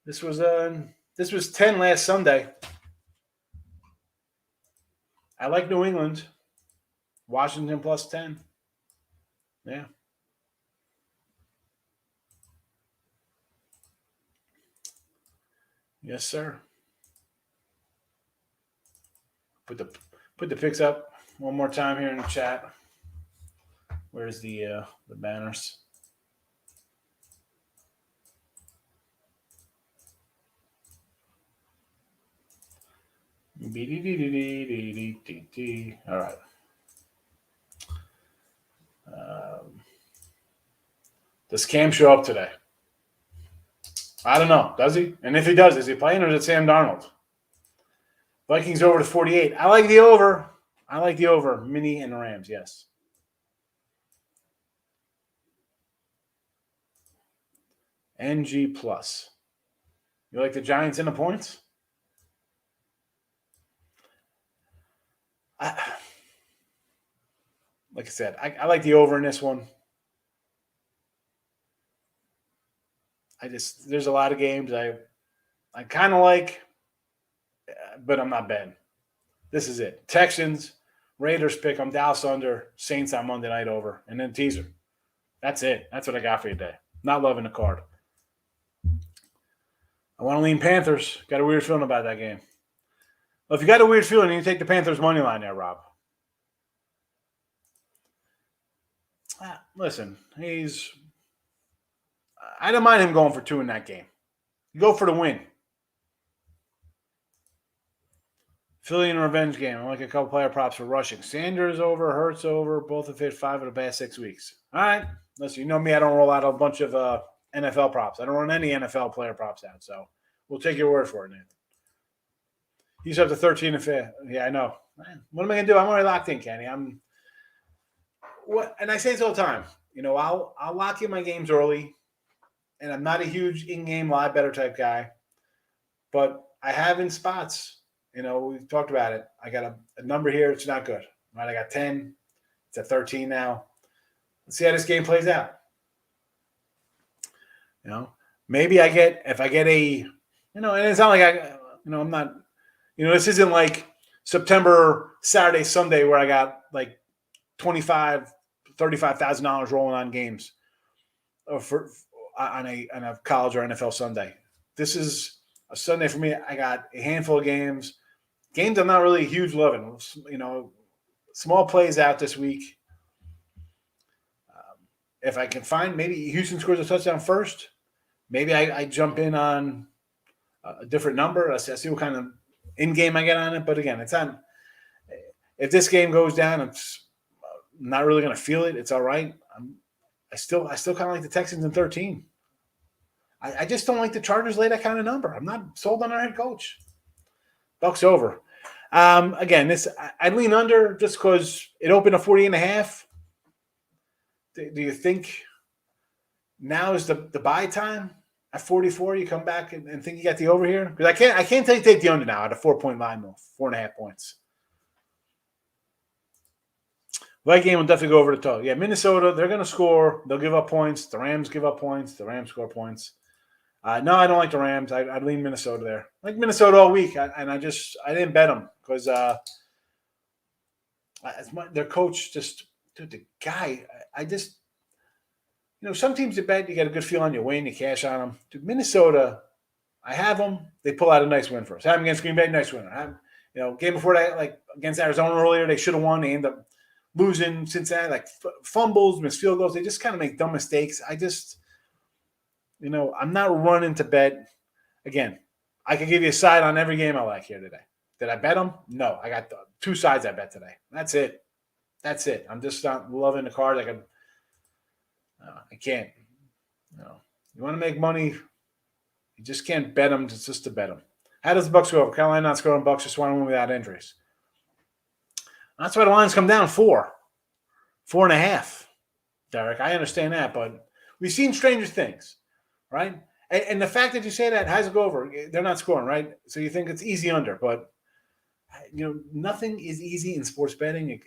This was 10 last Sunday. I like New England. Washington plus 10. Yeah. Yes, sir. Put the picks up one more time here in the chat. Where's the banners? All right. Does Cam show up today? I don't know. Does he? And if he does, is he playing or is it Sam Darnold? Vikings over to 48. I like the over. I like the over. Mini and the Rams, yes. NG plus. You like the Giants in the points? Like I said, I like the over in this one. There's a lot of games I kind of like, but I'm not betting. This is it. Texans, Raiders pick 'em, Dallas under, Saints on Monday night over, and then teaser. That's it. That's what I got for you today. Not loving the card. I want to lean Panthers. Got a weird feeling about that game. Well, if you got a weird feeling, you take the Panthers money line there, Rob. Listen, I don't mind him going for 2 in that game. You go for the win. Philly in a revenge game. I like a couple player props for rushing. Sanders over, Hurts over. Both have hit 5 of the past 6 weeks. All right. Listen, you know me. I don't roll out a bunch of NFL props. I don't run any NFL player props out. So we'll take your word for it, Nathan. He's up to 13 and 5. Yeah, I know. What am I going to do? I'm already locked in, Kenny. And I say this all the time. You know, I'll lock in my games early, and I'm not a huge in-game live better type guy, but I have in spots. You know, we've talked about it. I got a number here. It's not good. Right? I got 10. It's at 13 now. Let's see how this game plays out. You know, maybe if I get a, and it's not like I'm not, this isn't like September, Saturday, Sunday where I got like $35,000 rolling on games on a college or NFL Sunday. This is a Sunday for me. I got a handful of games I'm not really huge loving. Small plays out this week. If I can find maybe Houston scores a touchdown first, maybe I jump in on a different number. I see what kind of in-game I get on it. But again, it's on. If this game goes down, I'm not really going to feel it. It's all right. I still kind of like the Texans in 13. I just don't like the Chargers lay that kind of number. I'm not sold on our head coach. Bucks over. Again, I lean under just because it opened at 40.5. Do you think now is the buy time at 44? You come back and think you got the over here? Because I can't take the under now at a 4-point line, though, 4.5 points. That game will definitely go over the total. Yeah, Minnesota, they're going to score. They'll give up points. The Rams give up points. The Rams score points. No, I don't like the Rams. I'd lean Minnesota there. I like Minnesota all week, I didn't bet them because their coach the guy. Some teams you bet you get a good feel on, you win, you cash on them. Dude, Minnesota, I have them. They pull out a nice win for us. I have them against Green Bay, nice win. Game before that, like against Arizona earlier, they should have won. They end up losing Cincinnati, like fumbles, missed field goals. They just kind of make dumb mistakes. I'm not running to bet. Again, I can give you a side on every game I like here today. Did I bet them? No. I got 2 sides I bet today. That's it. I'm just not loving the cards. I can't. You want to make money, you just can't bet them just to bet them. How does the Bucks go over? Carolina not scoring. Bucks just want to win without injuries. That's why the lines come down 4.5. Derek, I understand that, but we've seen stranger things. Right? And the fact that you say that, how's it go over? They're not scoring, right? So you think it's easy under, but nothing is easy in sports betting.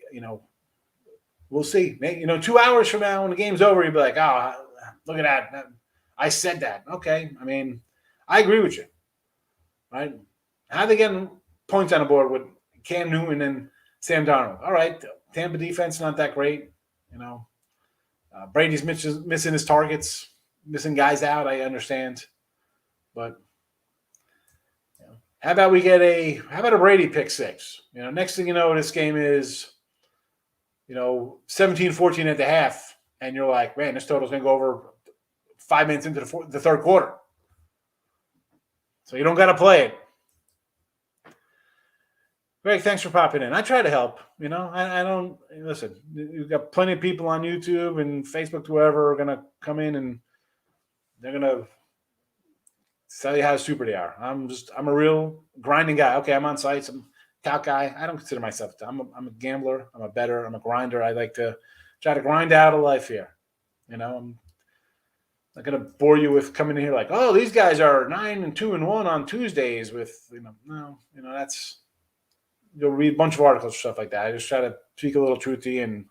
We'll see. 2 hours from now when the game's over, you'll be like, oh, look at that. I said that. Okay. I mean, I agree with you. Right? How are they getting points on the board with Cam Newton and Sam Darnold? All right. Tampa defense not that great. Brady's missing his targets. Missing guys out, I understand. But How about a Brady pick six? Next thing you know, this game is 17-14 at the half, and you're like, man, this total's gonna go over 5 minutes into the third quarter. So you don't got to play it. Greg, thanks for popping in. I try to help. I don't listen. You've got plenty of people on YouTube and Facebook, whoever, are gonna come in and they're gonna tell you how super they are. I'm a real grinding guy. Okay, I'm on sites. I'm a tout guy. I don't consider myself. I'm a gambler. I'm a bettor. I'm a grinder. I like to try to grind out a life here. I'm not gonna bore you with coming in here like, oh, these guys are 9-2-1 on Tuesdays with no, that's. You'll read a bunch of articles and stuff like that. I just try to speak a little truthy and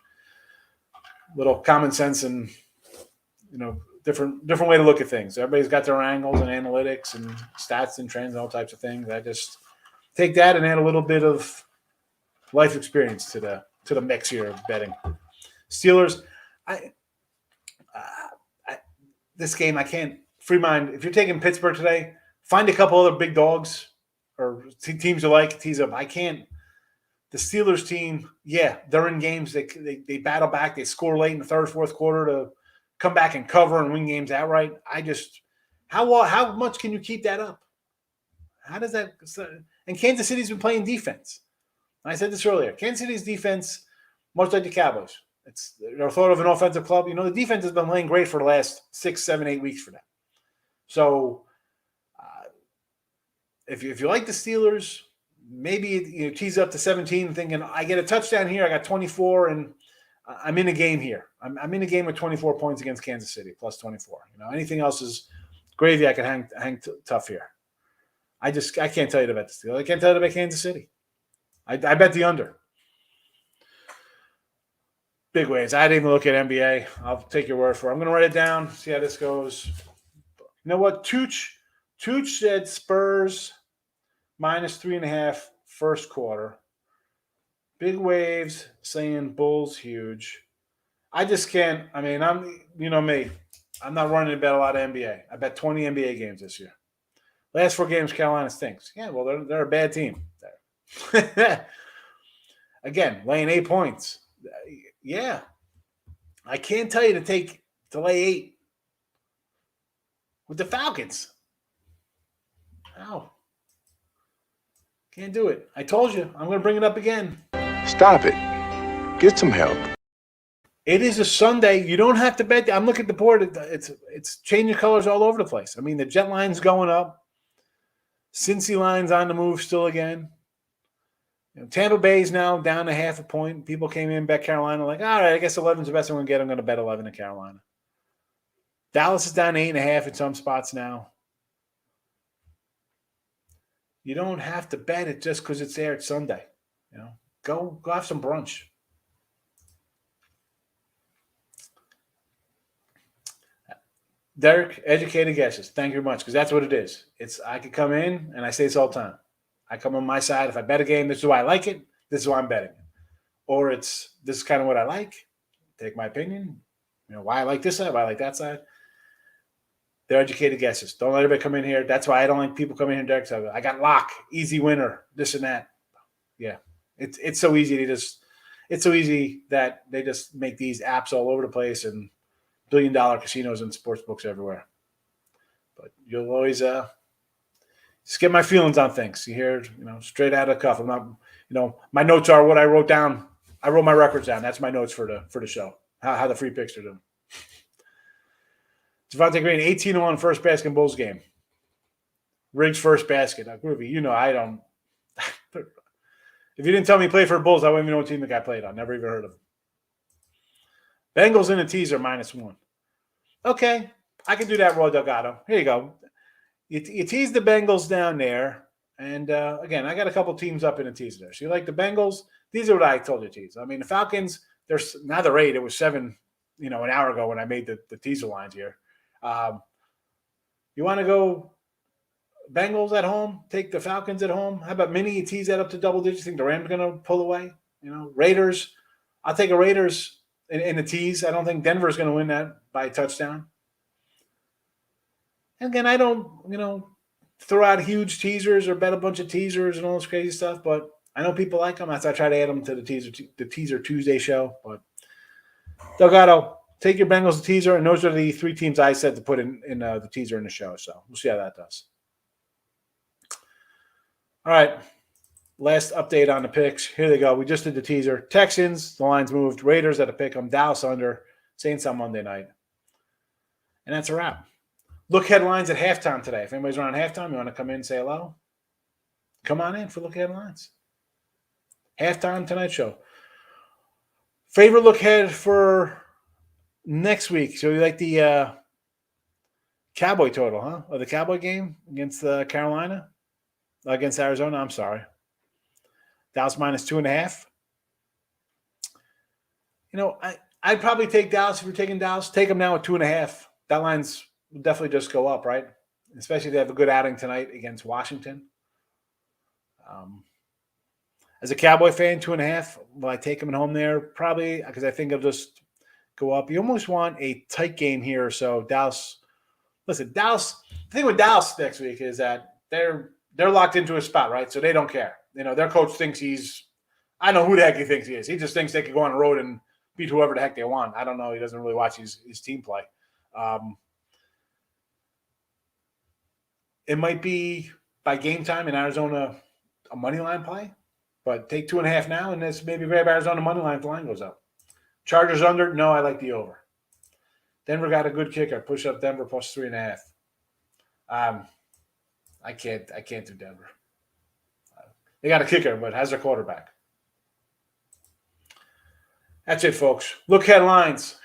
little common sense and different way to look at things. Everybody's got their angles and analytics and stats and trends and all types of things. I just take that and add a little bit of life experience to the mix here of betting. Steelers, this game I can't free mind. If you're taking Pittsburgh today, find a couple other big dogs or teams you like, tease up. I can't. The Steelers team, yeah, they're in games. They battle back. They score late in the third, fourth quarter to come back and cover and win games outright. How much can you keep that up? How does that? And Kansas City's been playing defense. I said this earlier. Kansas City's defense, much like the Cowboys, they're thought of an offensive club. The defense has been playing great for the last 6, 7, 8 weeks for them. So if you like the Steelers, maybe tease up to 17, thinking I get a touchdown here. I got 24, and I'm in a game here. I'm in a game with 24 points against Kansas City plus 24. Anything else is gravy. I can hang tough here. I can't tell you to bet the Steelers. I can't tell you to bet Kansas City. I bet the under. Big ways. I didn't even look at NBA. I'll take your word for it. I'm going to write it down, see how this goes. You know what? Tooch said Spurs minus 3.5 first quarter. Big waves saying Bulls huge. I just can't. I mean, I'm me. I'm not running to bet a lot of NBA. I bet 20 NBA games this year. Last 4 games, Carolina stinks. Yeah, well, they're a bad team. Again, laying 8 points. Yeah. I can't tell you to lay 8 with the Falcons. How? Can't do it. I told you. I'm going to bring it up again. Stop it. Get some help. It is a Sunday. You don't have to bet. I'm looking at the board. It's changing colors all over the place. I mean, the Jet line's going up. Cincy line's on the move still again. Tampa Bay's now down to 0.5 point. People came in, bet Carolina, like, all right, I guess 11's the best I'm going to get. I'm going to bet 11 to Carolina. Dallas is down to 8.5 in some spots now. You don't have to bet it just because it's there. It's Sunday. Go have some brunch. Derek, educated guesses. Thank you very much, because that's what it is. I could come in, and I say this all the time. I come on my side. If I bet a game, this is why I like it. This is why I'm betting. Or this is kind of what I like. Take my opinion. Why I like this side, why I like that side. They're educated guesses. Don't let everybody come in here. That's why I don't like people coming in here. Derek, I got lock, easy winner, this and that. Yeah, it's so easy. It's so easy that they just make these apps all over the place and billion-dollar casinos and sports books everywhere. But you'll always just get my feelings on things. You hear, straight out of the cuff. I'm not, my notes are what I wrote down. I wrote my records down. That's my notes for the show. How the free picks are doing. Devontae Green, 18-1 first basket in Bulls game. Riggs first basket. Now, Groovy, I don't. If you didn't tell me he played for the Bulls, I wouldn't even know what team the guy played on. Never even heard of him. Bengals in a teaser -1. Okay, I can do that, Roy Delgado. Here you go. You tease the Bengals down there. And, again, I got a couple teams up in a teaser there. So you like the Bengals? These are what I told you to tease. I mean, the Falcons, now they're 8. It was 7, an hour ago when I made the teaser lines here. You want to go Bengals at home? Take the Falcons at home? How about Mini? You tease that up to double digits. Think the Rams are going to pull away? Raiders. I'll take a Raiders in a tease. I don't think Denver's going to win that by a touchdown. And again, I don't, throw out huge teasers or bet a bunch of teasers and all this crazy stuff, but I know people like them. That's why I try to add them to the teaser Tuesday show. But Delgado, take your Bengals to teaser, and those are the 3 teams I said to put in the teaser in the show. So we'll see how that does. All right. Last update on the picks. Here they go. We just did the teaser. Texans, the lines moved. Raiders at a pick 'em. Dallas under. Saints on Monday night. And that's a wrap. Look headlines at halftime today. If anybody's around halftime, you want to come in and say hello, come on in for look headlines. Halftime tonight show. Favorite look ahead for next week. So you like the Cowboy total, huh? Or the Cowboy game against Carolina? Against Arizona, I'm sorry. Dallas minus 2.5. You know, I'd probably take Dallas if you're taking Dallas. Take them now at 2.5. That line's will definitely just go up, right? Especially if they have a good outing tonight against Washington. As a Cowboy fan, 2.5. Will I take them at home there? Probably, because I think it'll just go up. You almost want a tight game here or so. Dallas. Listen, Dallas. The thing with Dallas next week is that they're locked into a spot, right? So they don't care. You know, their coach thinks I don't know who the heck he thinks he is. He just thinks they could go on the road and beat whoever the heck they want. I don't know. He doesn't really watch his team play. It might be by game time in Arizona a money line play, but take 2.5 now, and this maybe grab Arizona money line if the line goes up. Chargers under? No, I like the over. Denver got a good kicker. Push up Denver plus 3.5. I can't do Denver. They got a kicker, but has their quarterback. That's it, folks. Look headlines.